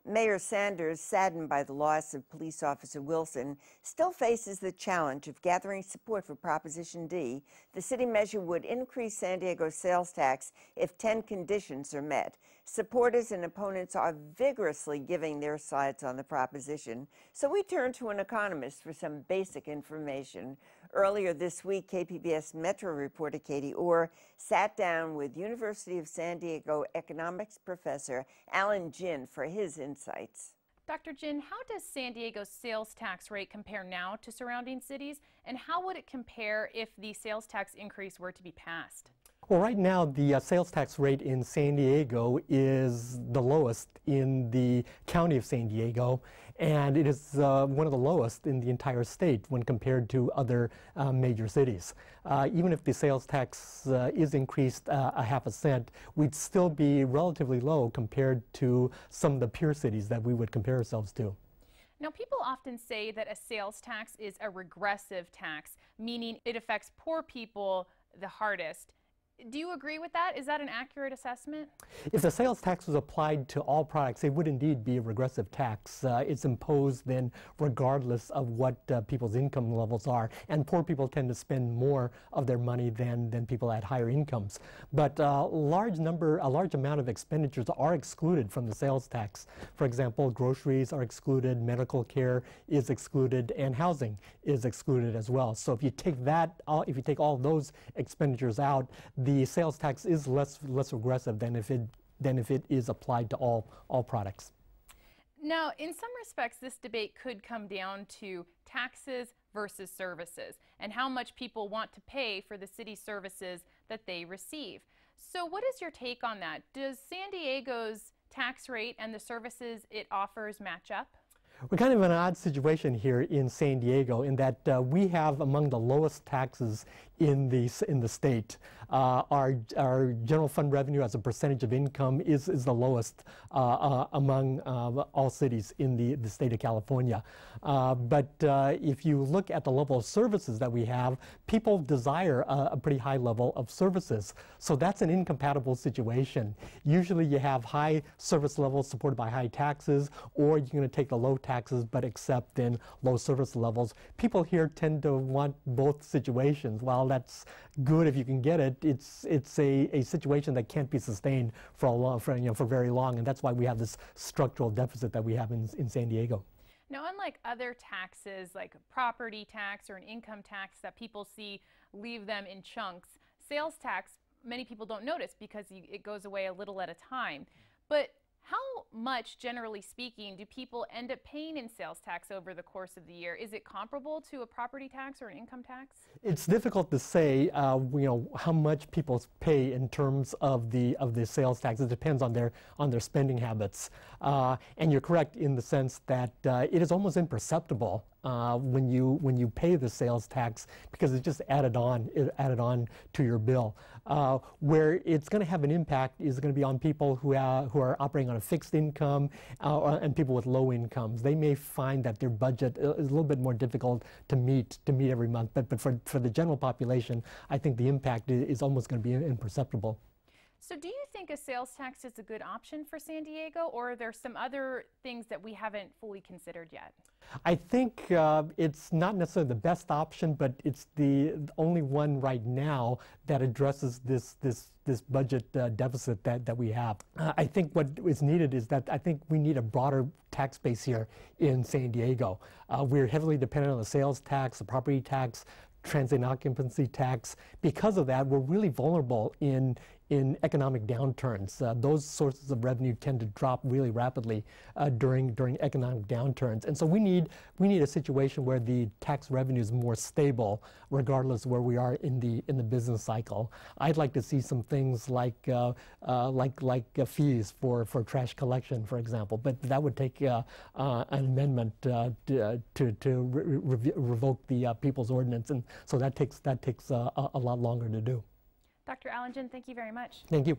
Mayor Sanders, saddened by the loss of police officer Wilson, still faces the challenge of gathering support for Proposition D. The city measure would increase San Diego's sales tax if 10 conditions are met. Supporters and opponents are vigorously giving their sides on the proposition. So we turn to an economist for some basic information. Earlier this week, KPBS Metro reporter Katie Orr sat down with University of San Diego economics professor Alan Ginn for his insights. Dr. Ginn, how does San Diego's sales tax rate compare now to surrounding cities, and how would it compare if the sales tax increase were to be passed? Well, right now, the sales tax rate in San Diego is the lowest in the county of San Diego, and it is one of the lowest in the entire state when compared to other major cities. Even if the sales tax is increased a half a cent, we'd still be relatively low compared to some of the peer cities that we would compare ourselves to. Now, people often say that a sales tax is a regressive tax, meaning it affects poor people the hardest. Do you agree with that? Is that an accurate assessment? If the sales tax was applied to all products, it would indeed be a regressive tax. It's imposed then regardless of what people's income levels are. And poor people tend to spend more of their money than people at higher incomes. But a large amount of expenditures are excluded from the sales tax. For example, groceries are excluded, medical care is excluded, and housing is excluded as well. So if you take all those expenditures out, the sales tax is less regressive than if it is applied to all products. Now, in some respects, this debate could come down to taxes versus services and how much people want to pay for the city services that they receive. So what is your take on that? Does San Diego's tax rate and the services it offers match up? We're kind of in an odd situation here in San Diego in that we have among the lowest taxes in the state. Our general fund revenue as a percentage of income is the lowest among all cities in the state of California. But if you look at the level of services that we have, people desire a pretty high level of services. So that's an incompatible situation. Usually you have high service levels supported by high taxes, or you're going to take the low taxes but accept then low service levels. People here tend to want both situations. While that's good if you can get it, it's a situation that can't be sustained for very long, and that's why we have this structural deficit that we have in San Diego. Now, unlike other taxes like property tax or an income tax that people see leave them in chunks, sales tax many people don't notice because it goes away a little at a time. But how much, generally speaking, do people end up paying in sales tax over the course of the year? Is it comparable to a property tax or an income tax? It's difficult to say, how much people pay in terms of the sales tax. It depends on their spending habits. And you're correct in the sense that it is almost imperceptible when you pay the sales tax because it's just added on to your bill. Where it's going to have an impact is going to be on people who are operating on a fixed income and people with low incomes. They may find that their budget is a little bit more difficult to meet every month. But for the general population, I think the impact is almost going to be imperceptible. So do you think a sales tax is a good option for San Diego, or are there some other things that we haven't fully considered yet? I think it's not necessarily the best option, but it's the only one right now that addresses this budget deficit that we have. I think what is needed is that I think we need a broader tax base here in San Diego. We're heavily dependent on the sales tax, the property tax, transient occupancy tax. Because of that, we're really vulnerable in economic downturns. Those sources of revenue tend to drop really rapidly during economic downturns. And so we need a situation where the tax revenue is more stable regardless of where we are in the business cycle. I'd like to see some things like fees for trash collection, for example, but that would take an amendment to revoke the People's Ordinance, and so that takes a lot longer to do. Dr. Alan Ginn, thank you very much. Thank you.